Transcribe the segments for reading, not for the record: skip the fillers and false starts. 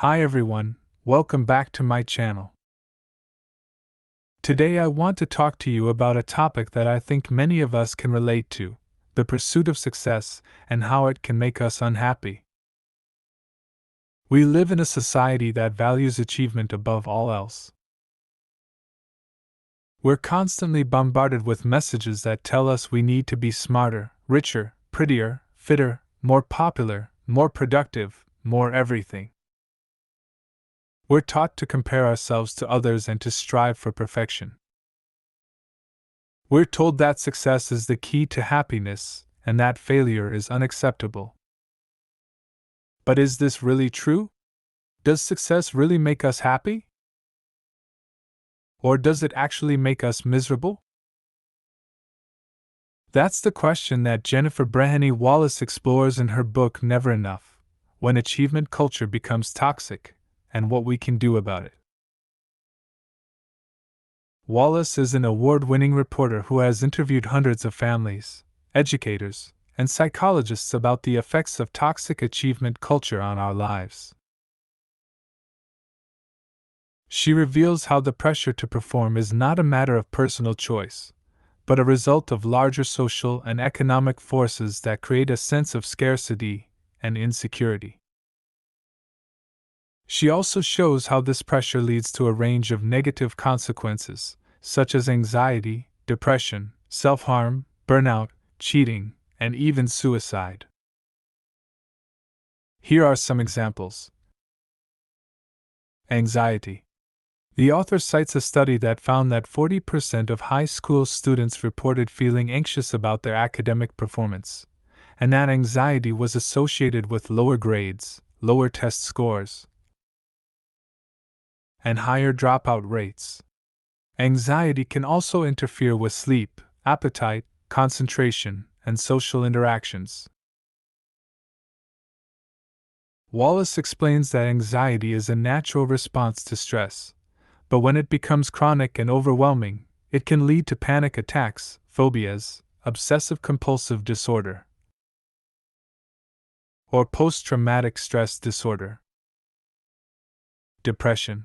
Hi everyone, welcome back to my channel. Today I want to talk to you about a topic that I think many of us can relate to: the pursuit of success and how it can make us unhappy. We live in a society that values achievement above all else. We're constantly bombarded with messages that tell us we need to be smarter, richer, prettier, fitter, more popular, more productive, more everything. We're taught to compare ourselves to others and to strive for perfection. We're told that success is the key to happiness and that failure is unacceptable. But is this really true? Does success really make us happy? Or does it actually make us miserable? That's the question that Jennifer Breheny Wallace explores in her book Never Enough: When Achievement Culture Becomes Toxic, and What We Can Do About It. Wallace is an award-winning reporter who has interviewed hundreds of families, educators, and psychologists about the effects of toxic achievement culture on our lives. She reveals how the pressure to perform is not a matter of personal choice, but a result of larger social and economic forces that create a sense of scarcity and insecurity. She also shows how this pressure leads to a range of negative consequences, such as anxiety, depression, self-harm, burnout, cheating, and even suicide. Here are some examples. Anxiety. The author cites a study that found that 40% of high school students reported feeling anxious about their academic performance, and that anxiety was associated with lower grades, lower test scores, and higher dropout rates. Anxiety can also interfere with sleep, appetite, concentration, and social interactions. Wallace explains that anxiety is a natural response to stress, but when it becomes chronic and overwhelming, it can lead to panic attacks, phobias, obsessive-compulsive disorder, or post-traumatic stress disorder. Depression.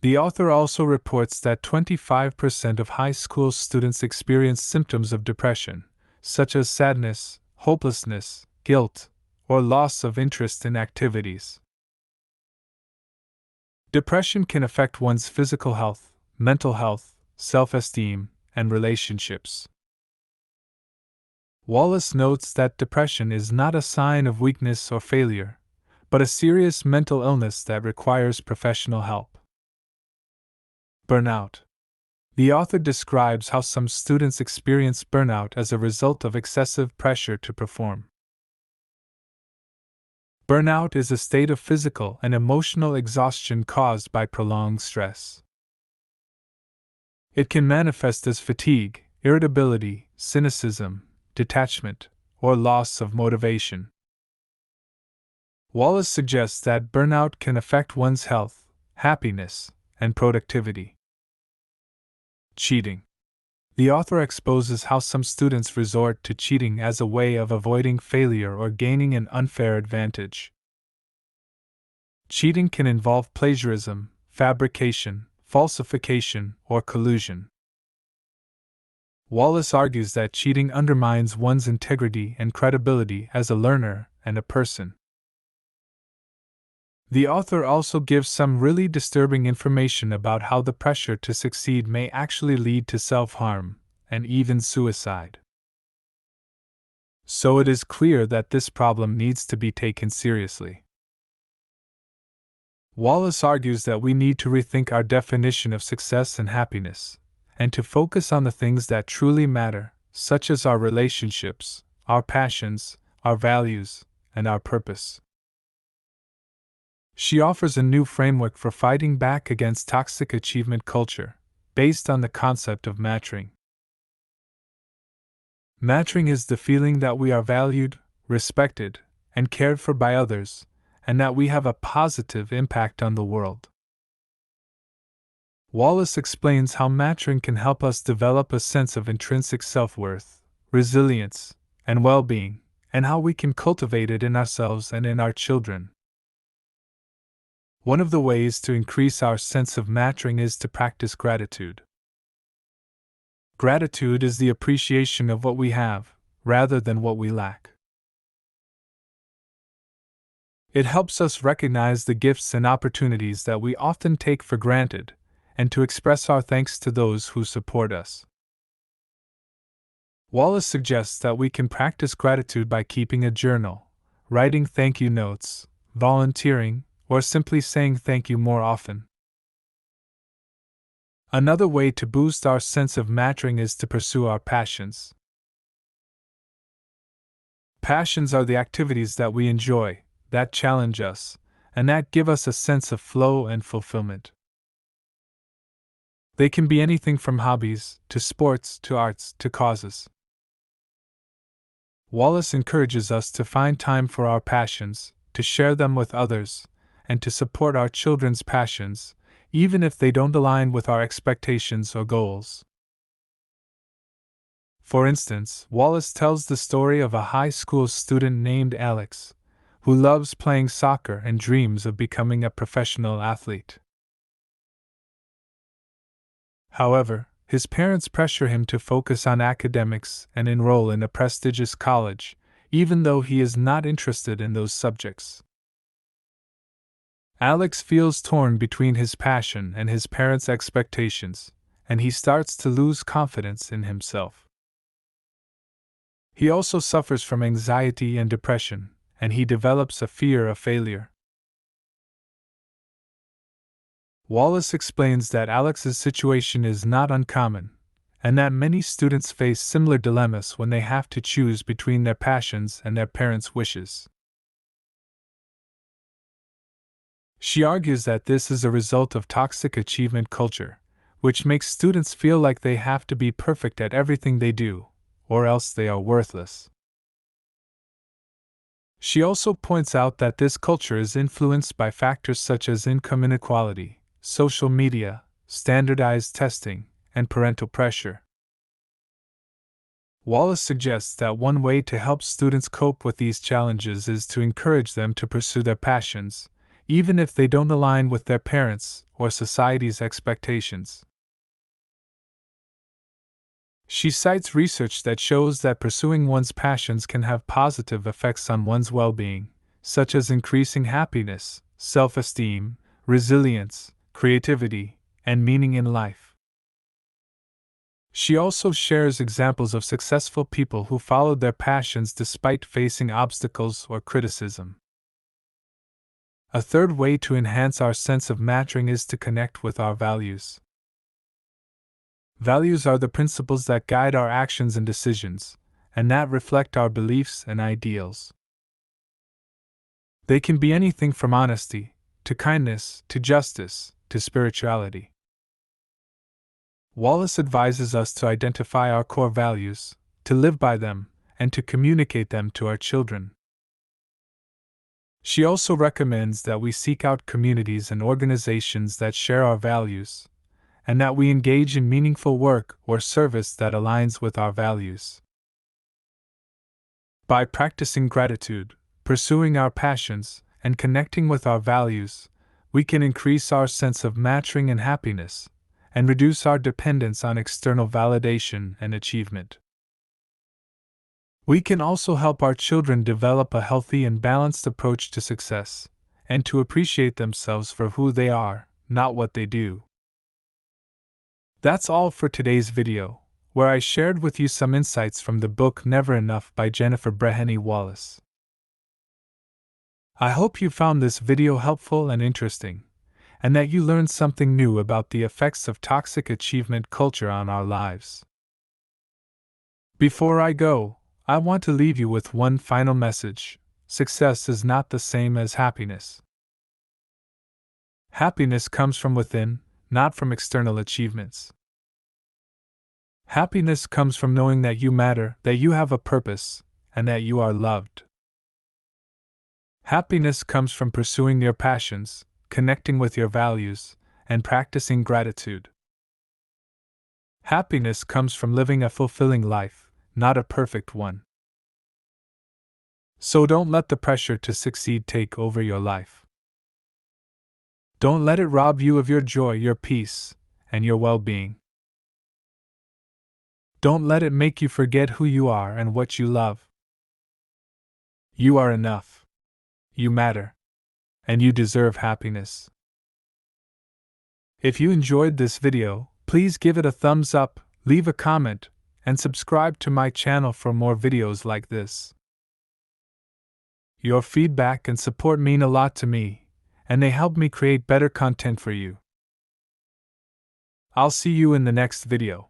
The author also reports that 25% of high school students experience symptoms of depression, such as sadness, hopelessness, guilt, or loss of interest in activities. Depression can affect one's physical health, mental health, self-esteem, and relationships. Wallace notes that depression is not a sign of weakness or failure, but a serious mental illness that requires professional help. Burnout. The author describes how some students experience burnout as a result of excessive pressure to perform. Burnout is a state of physical and emotional exhaustion caused by prolonged stress. It can manifest as fatigue, irritability, cynicism, detachment, or loss of motivation. Wallace suggests that burnout can affect one's health, happiness, and productivity. Cheating. The author exposes how some students resort to cheating as a way of avoiding failure or gaining an unfair advantage. Cheating can involve plagiarism, fabrication, falsification, or collusion. Wallace argues that cheating undermines one's integrity and credibility as a learner and a person. The author also gives some really disturbing information about how the pressure to succeed may actually lead to self-harm and even suicide. So it is clear that this problem needs to be taken seriously. Wallace argues that we need to rethink our definition of success and happiness, and to focus on the things that truly matter, such as our relationships, our passions, our values, and our purpose. She offers a new framework for fighting back against toxic achievement culture, based on the concept of mattering. Mattering is the feeling that we are valued, respected, and cared for by others, and that we have a positive impact on the world. Wallace explains how mattering can help us develop a sense of intrinsic self-worth, resilience, and well-being, and how we can cultivate it in ourselves and in our children. One of the ways to increase our sense of mattering is to practice gratitude. Gratitude is the appreciation of what we have, rather than what we lack. It helps us recognize the gifts and opportunities that we often take for granted, and to express our thanks to those who support us. Wallace suggests that we can practice gratitude by keeping a journal, writing thank you notes, volunteering, or simply saying thank you more often. Another way to boost our sense of mattering is to pursue our passions. Passions are the activities that we enjoy, that challenge us, and that give us a sense of flow and fulfillment. They can be anything from hobbies, to sports, to arts, to causes. Wallace encourages us to find time for our passions, to share them with others, and to support our children's passions, even if they don't align with our expectations or goals. For instance, Wallace tells the story of a high school student named Alex, who loves playing soccer and dreams of becoming a professional athlete. However, his parents pressure him to focus on academics and enroll in a prestigious college, even though he is not interested in those subjects. Alex feels torn between his passion and his parents' expectations, and he starts to lose confidence in himself. He also suffers from anxiety and depression, and he develops a fear of failure. Wallace explains that Alex's situation is not uncommon, and that many students face similar dilemmas when they have to choose between their passions and their parents' wishes. She argues that this is a result of toxic achievement culture, which makes students feel like they have to be perfect at everything they do, or else they are worthless. She also points out that this culture is influenced by factors such as income inequality, social media, standardized testing, and parental pressure. Wallace suggests that one way to help students cope with these challenges is to encourage them to pursue their passions, even if they don't align with their parents' or society's expectations. She cites research that shows that pursuing one's passions can have positive effects on one's well-being, such as increasing happiness, self-esteem, resilience, creativity, and meaning in life. She also shares examples of successful people who followed their passions despite facing obstacles or criticism. A third way to enhance our sense of mattering is to connect with our values. Values are the principles that guide our actions and decisions, and that reflect our beliefs and ideals. They can be anything from honesty, to kindness, to justice, to spirituality. Wallace advises us to identify our core values, to live by them, and to communicate them to our children. She also recommends that we seek out communities and organizations that share our values, and that we engage in meaningful work or service that aligns with our values. By practicing gratitude, pursuing our passions, and connecting with our values, we can increase our sense of mattering and happiness, and reduce our dependence on external validation and achievement. We can also help our children develop a healthy and balanced approach to success, and to appreciate themselves for who they are, not what they do. That's all for today's video, where I shared with you some insights from the book Never Enough by Jennifer Breheny Wallace. I hope you found this video helpful and interesting, and that you learned something new about the effects of toxic achievement culture on our lives. Before I go, I want to leave you with one final message: success is not the same as happiness. Happiness comes from within, not from external achievements. Happiness comes from knowing that you matter, that you have a purpose, and that you are loved. Happiness comes from pursuing your passions, connecting with your values, and practicing gratitude. Happiness comes from living a fulfilling life, not a perfect one. So don't let the pressure to succeed take over your life. Don't let it rob you of your joy, your peace, and your well-being. Don't let it make you forget who you are and what you love. You are enough. You matter. And you deserve happiness. If you enjoyed this video, please give it a thumbs up, leave a comment, and subscribe to my channel for more videos like this. Your feedback and support mean a lot to me, and they help me create better content for you. I'll see you in the next video.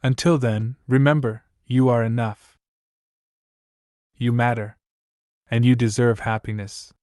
Until then, remember, you are enough. You matter. And you deserve happiness.